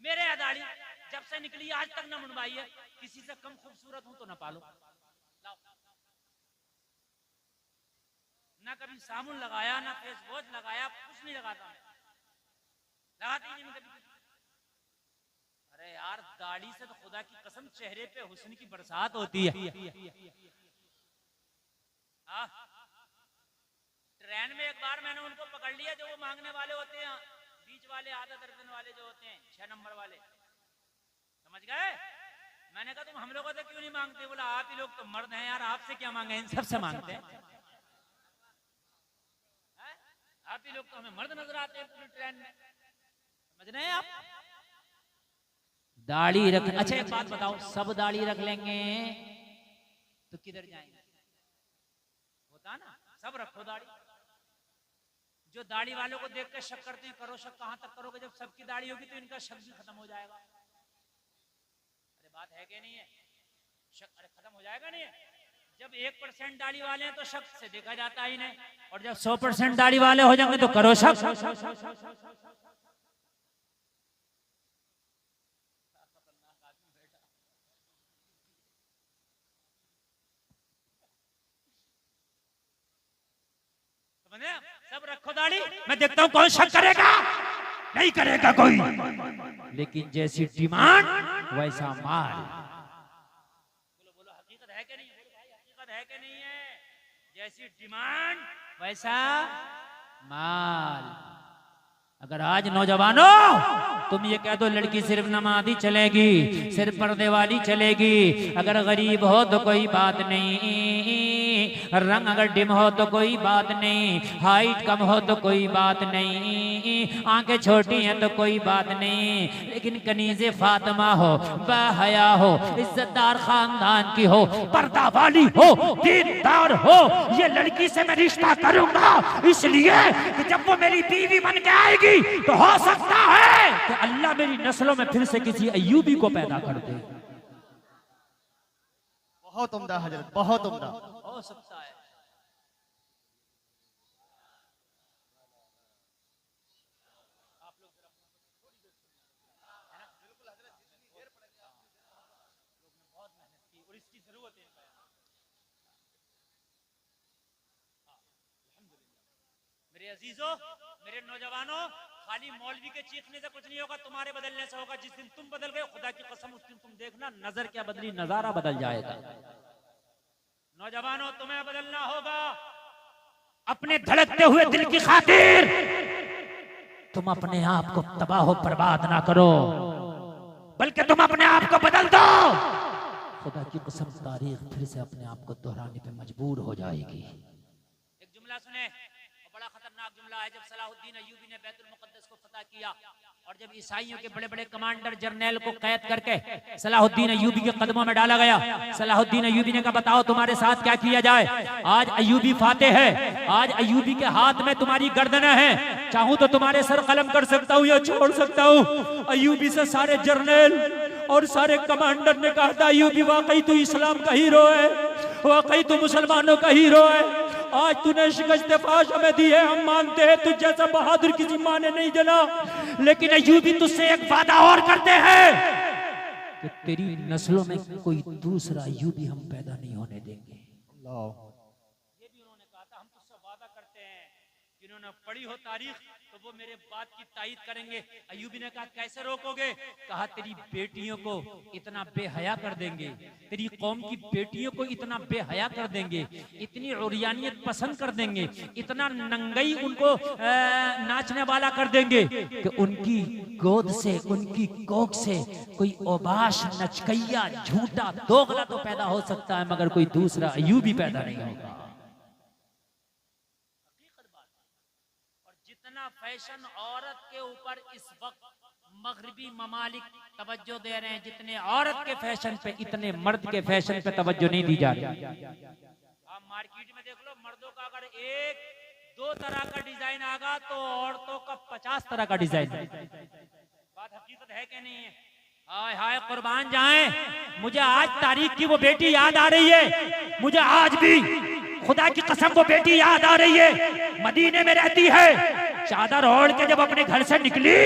मेरे यहाँ दाढ़ी जब से निकली आज तक ना मुंडवाई है। किसी से कम खूबसूरत हूं तो ना पालो, ना कभी साबुन लगाया ना फेस वॉश लगाया, कुछ नहीं लगाता मैं, लगाती नहीं मैं कभी। अरे यार दाढ़ी से तो खुदा की कसम चेहरे पे हुस्न की बरसात होती है। ट्रेन में एक बार मैंने उनको पकड़ लिया जो वो मांगने वाले होते हैं, बीच वाले आधा दर्जन वाले जो होते हैं, 6 नंबर वाले, समझ गए? मैंने कहा तुम हम लोगों से क्यों नहीं मांगते? बोला आप ही लोग तो मर्द हैं यार, आपसे क्या मांगे, इन सबसे मांगते हैं। आप ही लोग तो हमें मर्द नजर आते हैं पूरी ट्रेन में, समझ रहे हैं आप? दाढ़ी रख, अच्छा एक बात बताओ, सब दाढ़ी रख लेंगे तो किधर जाएंगे? होता ना, सब रखो दाढ़ी। जो दाढ़ी वालों को देख के शक करते हैं, करो शक, कहां तक करोगे? जब सबकी दाढ़ी होगी तो इनका शक भी खत्म हो जाएगा। अरे बात है कि नहीं है? शक अरे खत्म हो जाएगा नहीं है? जब 1% दाढ़ी वाले हैं तो शक से देखा जाता ही नहीं, और जब 100% दाढ़ी वाले हो जाएंगे तो करो शक। सब रखो दाढ़ी, मैं देखता हूं कौन शक करेगा, नहीं करेगा कोई। लेकिन जैसी डिमांड वैसा माल। बोलो बोलो हकीकत है कि नहीं है? हकीकत है कि नहीं है? जैसी डिमांड वैसा माल। अगर आज नौजवानों तुम ये कह दो लड़की सिर्फ नमाज़ी चलेगी, सिर्फ पर्दे वाली चलेगी, अगर गरीब हो तो कोई बात नहीं, रंग अगर डिम हो तो कोई बात नहीं, हाइट कम हो तो कोई बात नहीं, आंखें छोटी हैं तो कोई बात नहीं, लेकिन कनीज़े फातिमा हो, बाहया हो, इज्जतदार खानदान की हो, पर्दा वाली हो, दीनदार हो, ये लड़की से मैं रिश्ता करूंगा इसलिए कि जब वो मेरी बीवी बन के आएगी तो हो सकता है कि अल्लाह मेरी नस्लों में फिर से किसी अय्यूबी को पैदा कर दे। बहुत उम्दा हजरत, बहुत उम्दा। हो सकता है। आप लोग जरा थोड़ी देर बिल्कुल हजरत जितनी देर पड़ेगी आप लोग ने बहुत मेहनत की और इसकी जरूरत है। मेरे अजीजों, मेरे नौजवानों, खाली मौलवी के चीखने से कुछ नहीं होगा, तुम्हारे बदलने से होगा। जिस दिन तुम बदल गए खुदा की कसम उस दिन तुम देखना नजर क्या बदली, नजारा बदल जाएगा। नौजवानों तुम्हें बदलना होगा अपने धड़कते हुए दिल की खातिर। तुम अपने आप को तबाह बर्बाद ना करो, बल्कि तुम अपने आप को बदल दो। खुदा की कसम तारीख फिर से अपने आप को दोहराने पे मजबूर हो जाएगी। एक जुमला सुने, बड़ा खतरनाक जुमला है। जब सलाहुद्दीन अय्यूबी ने बैतुल मुक़द्दस को फतह किया और जब ईसाइयों के बड़े बड़े कमांडर जर्नैल को कैद करके सलाहुद्दीन अय्यूबी के कदमों में डाला गया, सलाहुद्दीन अय्यूबी ने कहा बताओ तुम्हारे साथ क्या किया जाए। आज अय्यूबी फातेह है, आज अय्यूबी के हाथ में तुम्हारी गर्दनें हैं, चाहूं तो तुम्हारे सर कलम कर सकता हूं या छोड़ सकता हूं। अय्यूबी से सारे जर्नैल और सारे कमांडर ने कहा था अय्यूबी वाकई तू इस्लाम का हीरो है, वाकई तू मुसलमानों का हीरो है, आज तूने शिकस्त फाश हमें दी है, हम मानते हैं तुझ जैसा बहादुर किसी माँ ने नहीं जना, लेकिन अय्यूबी तुझसे एक वादा और करते हैं कि तेरी नस्लों में कोई दूसरा अय्यूबी हम पैदा नहीं होने देंगे। ये भी उन्होंने कहा था, हम तुझसे वादा करते हैं, जिन्होंने पढ़ी हो तारीख तो वो मेरे बात की तायीद करेंगे। अय्यूबी ने कहा कैसे रोकोगे? कहा तेरी बेटियों को इतना बेहया कर देंगे, तेरी कौम की बेटियों को इतना बेहया कर देंगे, इतनी उरियानियत पसंद कर देंगे, इतना नंगई उनको नाचने वाला कर देंगे कि उनकी गोद से, उनकी कोख से कोई ओबाश, नचकैया, झूठा, दोगला तो पैदा हो सकता है, मगर कोई दूसरा अय्यूबी पैदा नहीं होगा। जितना फैशन औरत के ऊपर इस वक्त मगरिबी ममालिक तवज्जो दे रहे हैं, जितने औरत के फैशन पे, इतने मर्द के फैशन पे तवज्जो नहीं दी जा रही। आप मार्केट में देख लो, मर्दों का अगर एक दो तरह का डिजाइन आगा तो औरतों का 50 तरह का डिजाइन। बात हकीकत है कि नहीं है? हाय हाय कुर्बान जाएं, मुझे आज तारीख की वो बेटी याद आ रही है, मुझे आज भी खुदा की कसम वो बेटी याद आ रही है, मदीने में रहती है, चादर ओढ़ के जब अपने घर से निकली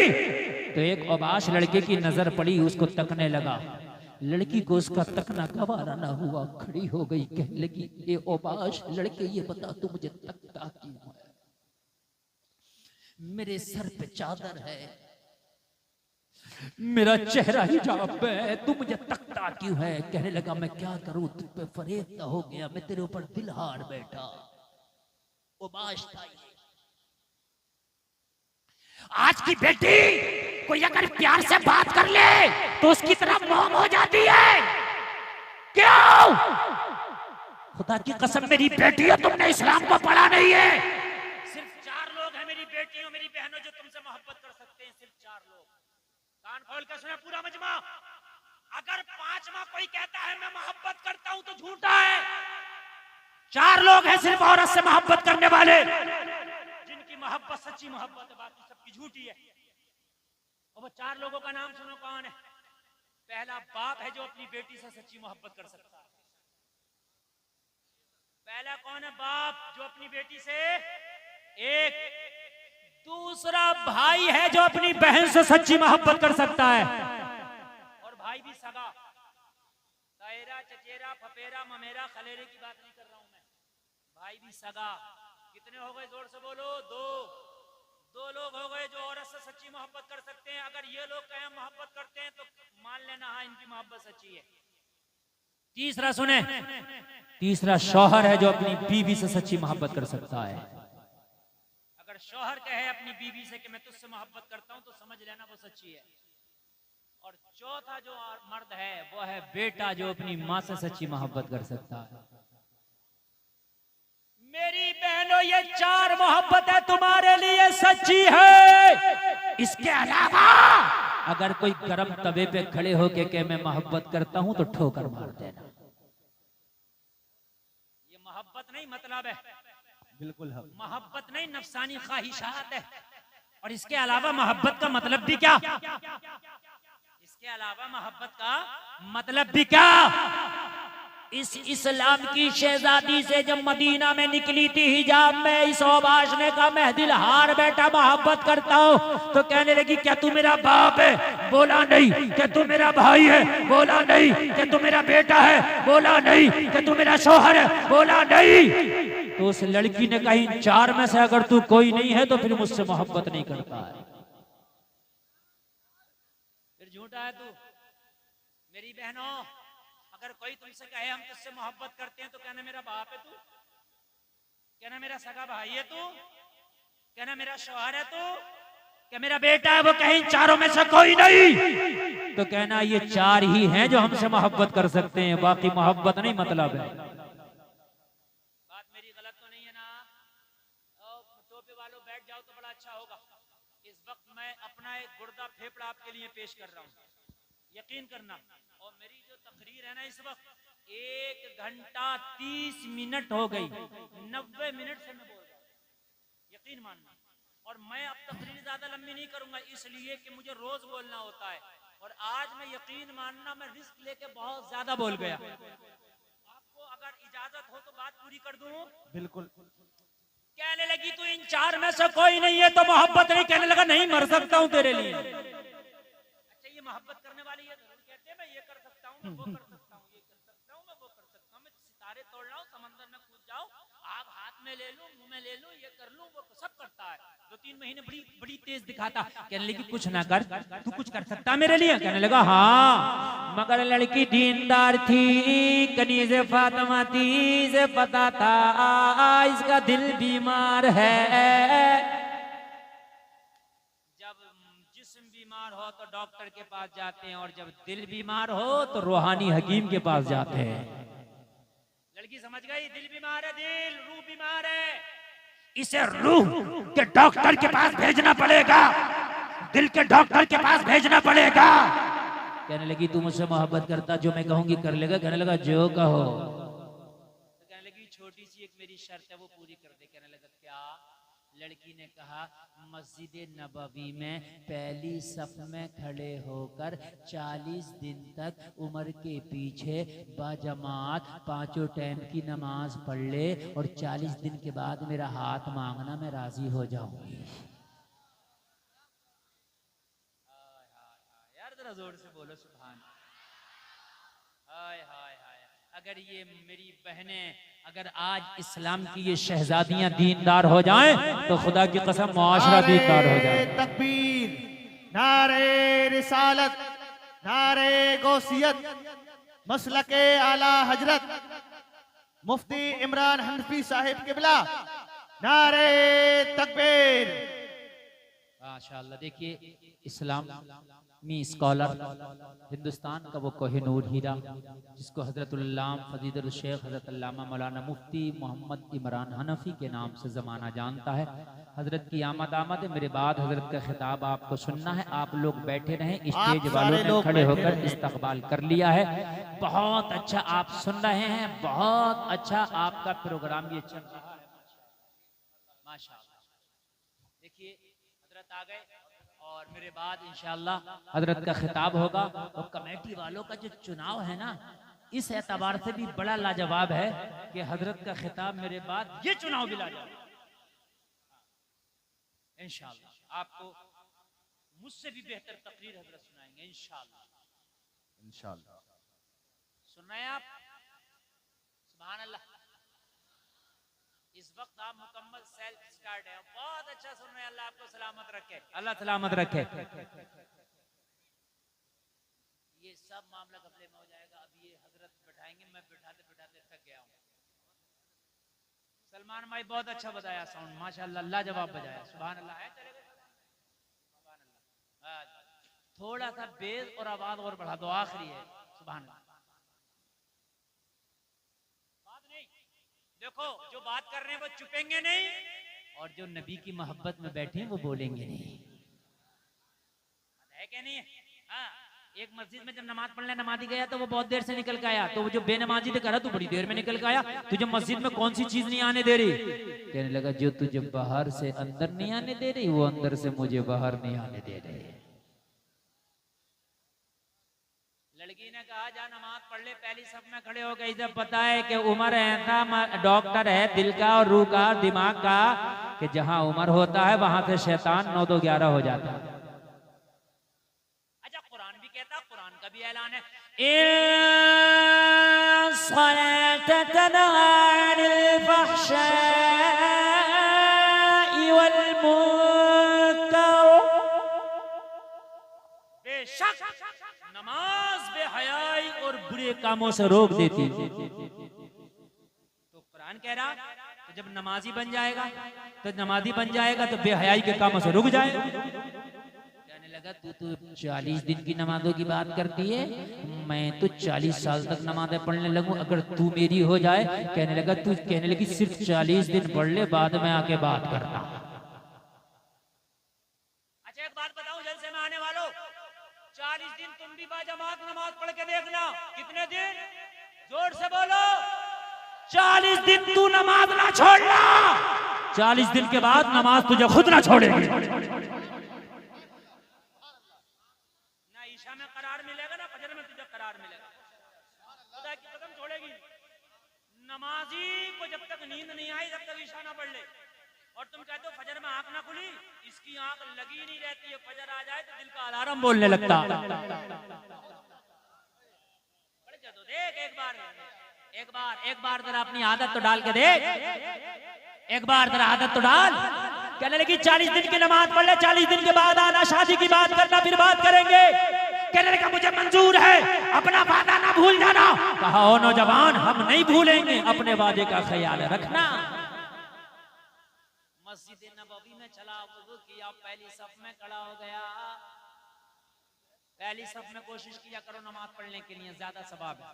तो एक ओबाश लड़के की नजर पड़ी, उसको तकने लगा। लड़की को उसका तकना गवारा ना हुआ, खड़ी हो गई, कहने लगी ये ओबाश लड़के, ये बता तू मुझे तकता क्यों है? मेरे सर पे चादर है, मेरा चेहरा हिजाब है, तू मुझे तकता क्यों है? कहने लगा मैं क्या करूं, तुझ पे फरेब हो गया, मैं तेरे ऊपर दिल हार बैठा। ओबाश था ये। आज की बेटी कोई अगर प्यार से बात कर ले तो उसकी तरफ मोम हो जाती है। क्यों? खुदा की कसम मेरी बेटी है, तुमने इस्लाम को पढ़ा नहीं है। सिर्फ 4 लोग हैं मेरी बेटियों, मेरी बहनों, जो तुमसे मोहब्बत कर सकते हैं, सिर्फ 4 लोग। कान खोल कर सुने पूरा मजमा। अगर 5वां कोई कहता है मैं मोहब्बत करता हूं तो झूठा है। 4 लोग हैं सिर्फ औरत से मोहब्बत करने वाले, जिनकी मोहब्बत सच्ची मोहब्बत है, बाकी सबकी झूठी है। और वो 4 लोगों का नाम सुनो कौन है? पहला बाप है जो अपनी बेटी से सच्ची मोहब्बत कर सकता है। पहला कौन है? बाप जो अपनी बेटी से एक। दूसरा भाई है जो अपनी बहन से सच्ची मोहब्बत कर सकता है, और भाई भी सगा। तायरा, चचेरा, फपेरा, ममेरा, खलेरे की बात नहीं कर रहा हूं मैं, भाई भी सगा। कितने हो गए? जोर से बोलो। 2 लोग हो गए जो औरत से सच्ची मोहब्बत कर सकते हैं। अगर ये लोग कहें मोहब्बत करते हैं तो मान लेना हाँ इनकी मोहब्बत सच्ची है। तीसरा सुने, तीसरा शौहर है जो अपनी बीवी से सच्ची मोहब्बत कर सकता है। अगर शौहर कहे अपनी बीवी से कि मैं तुझसे मोहब्बत करता हूं तो समझ लेना वो सच्ची है। और चौथा जो मर्द है वो है बेटा जो अपनी माँ से सच्ची मोहब्बत कर सकता है। मेरी बहनों, ये 4 मोहब्बतें तुम्हारे लिए सच्ची है। इसके अलावा अगर कोई गरम तवे पे खड़े होके के मैं मोहब्बत करता हूं तो ठोकर मार देना। ये मोहब्बत नहीं मतलब है, बिल्कुल है। मोहब्बत नहीं, नफसानी ख्वाहिशात है। और इसके अलावा मोहब्बत का मतलब भी क्या? इसके अलावा मोहब्बत का मतलब भी क्या? इस इस्लाम की शहजादी से जब मदीना में निकली थी हिजाब में, इस ओबाश ने कहा मैं दिल हार बैठा, मोहब्बत करता हूँ। तो कहने लगी क्या तू मेरा बाप है? बोला नहीं। क्या तू मेरा भाई है? बोला नहीं। क्या तू मेरा बेटा है? बोला नहीं। क्या तू मेरा शौहर है? बोला नहीं। तो उस लड़की ने कहा इन 4 में से अगर तू कोई नहीं है तो फिर मुझसे मोहब्बत नहीं करता है, फिर झूठा है तू। मेरी बहनों, अगर कोई तुमसे कहे हम तुझसे मोहब्बत करते हैं तो कहना मेरा बाप है तू, कहना मेरा सगा भाई है तू, कहना मेरा शौहर है तू, क्या मेरा बेटा है? वो कहीं 4 में से कोई नहीं तो कहना ये 4 ही हैं जो हमसे मोहब्बत कर सकते हैं, बाकी मोहब्बत नहीं मतलब है। बात मेरी गलत तो नहीं है ना? टोपे वालों बैठ जाओ तो बड़ा अच्छा होगा। इस वक्त मैं अपना एक गुर्दा फेफड़ा आपके लिए पेश कर रहा हूँ, यकीन करना। और मेरी जो तकरीर है ना इस वक्त 1 घंटा 30 मिनट हो गई, 90 मिनट से मैं बोल रहा हूँ, यकीन मानना। और मैं अब तकरीर ज्यादा लंबी नहीं करूंगा इसलिए कि मुझे रोज बोलना होता है, और आज मैं यकीन मानना मैं रिस्क लेके बहुत ज्यादा बोल गया। आपको अगर इजाजत हो तो बात पूरी कर दूं? बिल्कुल। कहने लगी तू इन 4 में से कोई नहीं है तो मोहब्बत नहीं। कहने लगा नहीं, मर सकता हूं तेरे लिए। अच्छा, ये मोहब्बत करने वाली है, जरूर कहते हैं मैं ये कर सकता हूँ, मैं वो कर सकता हूँ, ये कर सकता हूँ, मैं वो कर सकता हूँ, मैं सितारे तोड़ लाऊं, समंदर में कूद जाऊं, आग हाथ में ले लूं, मुंह में ले लूं, ये कर लूं, वो सब करता है। 2-3 महीने बड़ी बड़ी तेज दिखाता, कहने लगी कुछ ना कर, तू कुछ कर सकता मेरे लिए? कहने लगा हाँ, मगर लड़की दीनदार थी, कनीज़ फातिमा थी, इसे पता था इसका दिल बीमार है। जब जिस्म बीमार हो तो डॉक्टर के पास जाते हैं, और जब दिल बीमार हो तो रूहानी हकीम के पास जाते हैं। लड़की समझ गई, दिल बीमार है, दिल रूह बीमार है, इसे रूह के डॉक्टर के पास भेजना पड़ेगा, दिल के डॉक्टर के पास भेजना पड़ेगा। कहने लगी तू मुझसे मोहब्बत करता, जो मैं कहूंगी कर लेगा? कहने लगा जो कहो। तो कहने लगी छोटी सी एक मेरी शर्त है वो पूरी कर दे। कहने लगा क्या? लड़की ने कहा मस्जिद नबवी में पहली सफ में खड़े होकर 40 दिन तक उमर के पीछे बाजमात 5 टाइम की नमाज पढ़ ले, और 40 दिन के बाद मेरा हाथ मांगना, मैं राजी हो जाऊंगी। यार जरा जोर से बोलो सुभान। हाय हाय हाय, अगर ये मेरी बहनें, अगर आज इस्लाम की ये शहजादियां दीनदार हो जाएं तो खुदा की कसम मुआशरा दीनदार हो जाए। तकबीर, नारे रिसालत, नारे गौसियत, मसलके आला हजरत मुफ्ती इमरान हनफी साहिब किबला, नारे तकबीर। माशाअल्लाह। देखिए इस्लामी स्कॉलर, हिंदुस्तान का वो कोहिनूर हीरा, जिसको हजरतुल्लाम फजीलुल शेख हजरत अल्लामा मौलाना मुफ्ती मोहम्मद इमरान हनफी के नाम से ज़माना जानता है। हजरत की आमद आमद है, मेरे बाद हजरत का खिताब आपको सुनना है। आप लोग बैठे रहें, स्टेज वालों ने खड़े होकर इस्तकबाल कर लिया है। बहुत अच्छा आप सुन रहे हैं, बहुत अच्छा आपका प्रोग्राम ये चल रहा है, माशाअल्लाह। देखिए हजरत आ गए, और मेरे बाद इंशाअल्लाह हजरत का खिताब होगा। और कमेटी वालों का जो चुनाव है ना, इस एतबार से भी बड़ा लाजवाब है कि हजरत का खिताब मेरे बाद ये चुनाव भी लाजवाब इंशाअल्लाह। आपको मुझसे भी बेहतर तकरीर हजरत सुनाएंगे इंशाअल्लाह। इंशाअल्लाह सुन रहे हैं आप? सुभान अल्लाह। इस वक्त आप मुकम्मल सेल्फ स्टार्ट है, बहुत अच्छा सुन रहे हैं। अल्लाह आपको सलामत रखे, अल्लाह सलामत रखे। ये सब मामला गफले में हो जाएगा। अब ये हजरत बैठाएंगे, मैं बिठाते बिठाते थक गया हूँ। सलमान भाई बहुत अच्छा बताया, साउंड माशाअल्लाह, लाजवाब बजाया। सुभान अल्लाह है, चलेगा? सुभान अल्लाह। थोड़ा सा बेस और आवाज और बढ़ा दो, आखिरी है। सुभान अल्लाह। देखो जो बात कर रहे हैं वो चुपेंगे नहीं, और जो नबी की मोहब्बत में बैठे हैं वो बोलेंगे नहीं, है क्या नहीं है? हाँ, एक मस्जिद में जब नमाज पढ़ने नमाजी गया तो वो बहुत देर से निकल के आया, तो वो जो बेनमाजी ने करा तू बड़ी देर में निकल के आया, तुझे मस्जिद में कौन सी चीज नहीं आने दे रही? कहने लगा जो तुझे बाहर से अंदर नहीं आने दे रही, वो अंदर से मुझे बाहर नहीं आने दे रही। लड़की ने कहा जा नमाज पढ़ ले, पहली सब में खड़े हो गई। जब पता है कि उमर ऐसा डॉक्टर है दिल का और रूह का दिमाग का, कि जहां उमर होता है वहां से शैतान 9 2 11 हो जाता है। अच्छा कुरान भी कहता, कुरान का भी ऐलान है, बेशक नमाज बेहयाई और बुरे कामों से रोक देती। तो कुरान कह रहा तो जब नमाजी बन जाएगा तो बेहयाई के कामों से रुक जाएगा। कहने लगा तू 40 दिन की नमाजों की बात करती है, मैं तो 40 साल तक नमाजें पढ़ने लगूं अगर तू मेरी हो जाए। कहने लगी सिर्फ 40 दिन पढ़ ले, बाद में आके बात करना। अच्छा एक बात बताऊं जलसे में आने वालों, 40 दिन तुम भी बाजमात नमाज पढ़ के देखना। कितने दिन? जोर से बोलो। 40 दिन तू नमाज ना छोड़ना, 40 दिन के बाद नमाज तुझे खुद ना छोड़ेगी। ना ईशा में करार मिलेगा ना फजर में तुझे करार मिलेगा। खुदा की कसम छोड़ेगी। नमाजी को जब तक नींद नहीं आई जब तक ईशा ना पढ़ ले, और तुम कहते हो फजर में आंख ना खुली, इसकी आंख लगी नहीं रहती है, फजर आ जाए तो दिल का अलार्म बोलने लगता। देख एक बार जरा अपनी आदत तो डाल के देख, एक बार जरा आदत तो डाल। कहने लगी 40 दिन की नमाज पढ़ ले, 40 दिन के बाद आना, शादी की बात करना, फिर बात करेंगे। कहने लगा मुझे मंजूर है, अपना वादा ना भूल जाना। कहा ओ नौजवान, हम नहीं भूलेंगे, अपने वादे का ख्याल रखना। मस्जिद नबवी में चला, वुजू किया, पहली सफ में खड़ा हो गया। पहली सफ में कोशिश किया करो नमाज पढ़ने के लिए, ज्यादा सवाब है।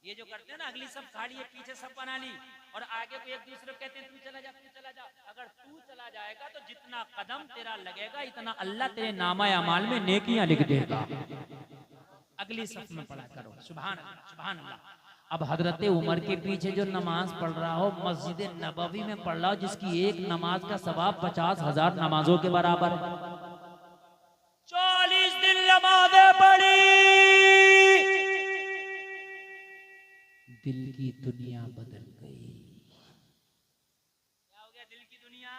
ये जो करते हैं ना, अगली सब खाली है, पीछे सब बना ली और आगे को एक दूसरे को कहते हैं तू चला जा, तू चला जा। अगर तू चला जाएगा तो जितना कदम तेरा लगेगा इतना अल्लाह तेरे नामा अमाल में नेकियां लिख देगा। अगली सफ में पढ़ा करो। सुभान अल्लाह, सुभान अल्लाह। अब हजरत उमर के पीछे जो नमाज पढ़ रहा हो, मस्जिद नबवी में पढ़ रहा हो, जिसकी एक नमाज का सवाब 50,000 नमाजों के बराबर है। 40 दिन नमाज़ें पढ़ी, दिल की दुनिया बदल गई। क्या हो गया दिल की दुनिया?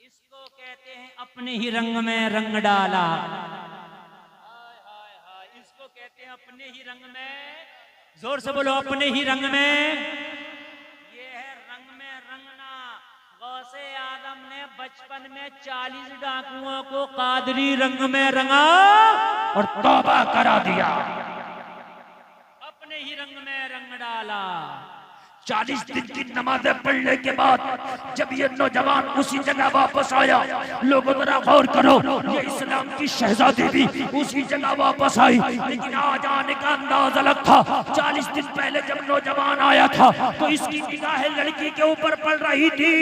इसको कहते हैं अपने ही रंग में रंग डाला। हाय हाय हाय, इसको कहते हैं अपने ही रंग में, जोर से बोलो, अपने ही रंग में। ये है रंग में रंगना। गौसे आदम ने बचपन में 40 डाकुओं को कादरी रंग में रंगा और तौबा करा दिया, अपने ही रंग में रंग डाला। 40 दिन की नमाज़ें पढ़ने के बाद जब ये नौजवान उसी जगह वापस आया, लोगों जरा गौर करो, ये इस्लाम की शहजादी भी उसी जगह वापस आई, लेकिन आज आने का अंदाज अलग था। 40 दिन पहले जब नौजवान आया था तो इसकी निगाहें लड़की के ऊपर पड़ रही थी,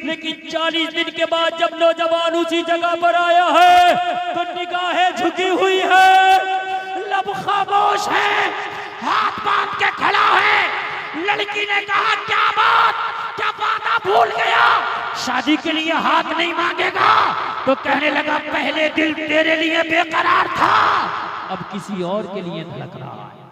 लेकिन 40 दिन के बाद जब नौजवान उसी जगह पर आया है तो निगाहें झुकी हुई है, लब खामोश है, हाथ बांध के खड़ा है। लड़की ने कहा क्या बात, क्या वादा भूल गया, शादी के लिए हाथ नहीं मांगेगा? तो कहने लगा पहले दिल तेरे लिए बेकरार था, अब किसी और के लिए धड़क रहा है।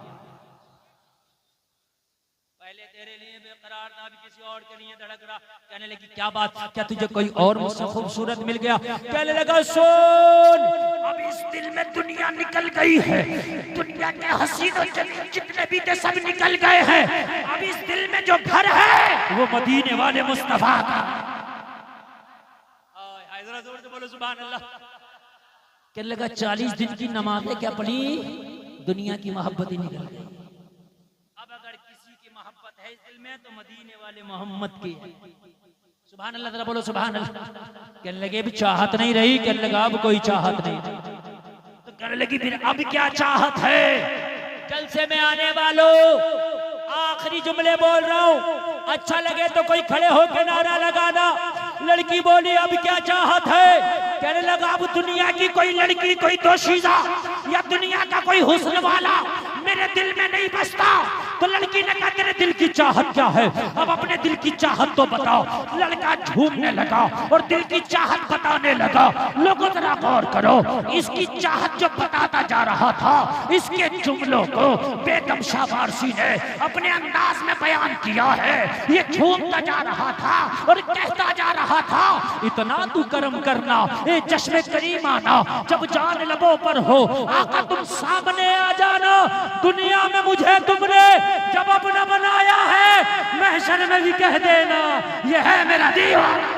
पहले तेरे लिए बेकरार था, अभी किसी और के लिए धड़क रहा। कहने लगी क्या बात, क्या तुझे कोई और मुझसे खूबसूरत मिल गया? कहने लगा सुन, अब इस दिल में दुनिया निकल गई है, दुनिया के हसीन और जलील जितने भी थे सब निकल गए हैं। अब इस दिल में जो घर है वो मदीने वाले मुस्तफा का। जरा जोर से बोलो सुभान अल्लाह। कहने लगा 40 दिन की नमाज़ें क्या पढ़ी, दुनिया की मोहब्बत ही निकल गई। अब अगर किसी की मोहब्बत है इस दिल में तो मदीने वाले मोहम्मद की। सुभान अल्लाह, जरा बोलो सुभान अल्लाह। कहने लगे अभी चाहत नहीं रही, कहने लगा अब कोई चाहत नहीं। तो कहने लगी फिर अब क्या चाहत है? जलसे में आने वालों, आखिरी जुमले बोल रहा हूँ, अच्छा लगे तो कोई खड़े होकर नारा लगाना। लड़की बोली अब क्या चाहत है? कहने लगा अब दुनिया की कोई लड़की, कोई दोशीज़ा या दुनिया का कोई हुस्न वाला मेरे दिल में नहीं बसता। तो लड़की ने कहा तेरे दिल की चाहत क्या है, अब अपने दिल की चाहत तो बताओ। लड़का झूमने लगा और दिल की चाहत बताने लगा। लोगों जरा गौर करो, इसकी चाहत जो बताता जा रहा था, इसके जुमलों को बेगम शाह वारसी ने अपने अंदाज में बयान किया है। ये झूमता जा रहा था और कहता जा रहा था इतना तू करम करना, ए चश्मे करीम आना, जब जान लबों पर हो आका तुम सामने आ जाना। दुनिया में मुझे तुमने जब अपना बनाया है, महशर में भी कह देना ये है मेरा दीवाना।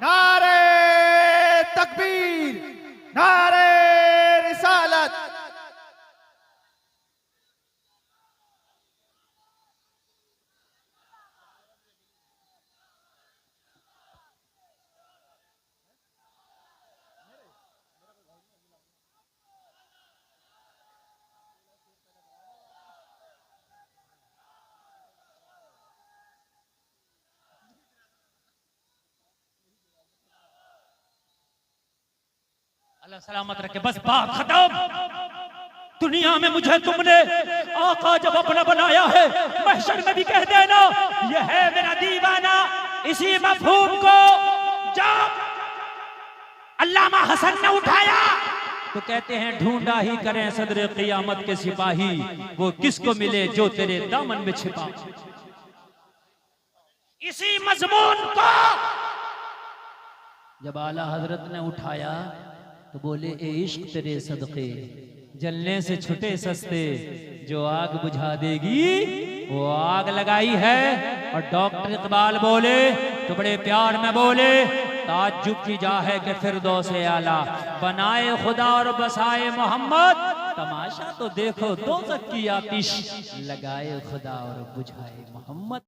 नारे तकबीर, नारे रिसालत। अल्लाह सलामत रखे। बस बात खत्म। दुनिया में मुझे तुमने आका जब अपना बनाया है, महशर में भी कह देना ये है मेरा दीवाना। इसी मफहूम को जब अल्लामा हसन ने उठाया तो कहते हैं ढूंढा ही करें सदरे क़ियामत के सिपाही, वो किसको मिले जो तेरे दामन में छिपा। इसी मजमून को जब आला हजरत ने उठाया तो बोले ए इश्क तेरे सदके जलने से छुटे सस्ते, जो आग बुझा देगी वो आग लगाई है। और डॉक्टर इकबाल बोले तो बड़े प्यार में बोले, ताज्जुब की जा है कि फिरदौसे आला, बनाए खुदा और बसाए मोहम्मद, तमाशा तो देखो दोज़ख की आतिश, लगाए खुदा और बुझाए मोहम्मद।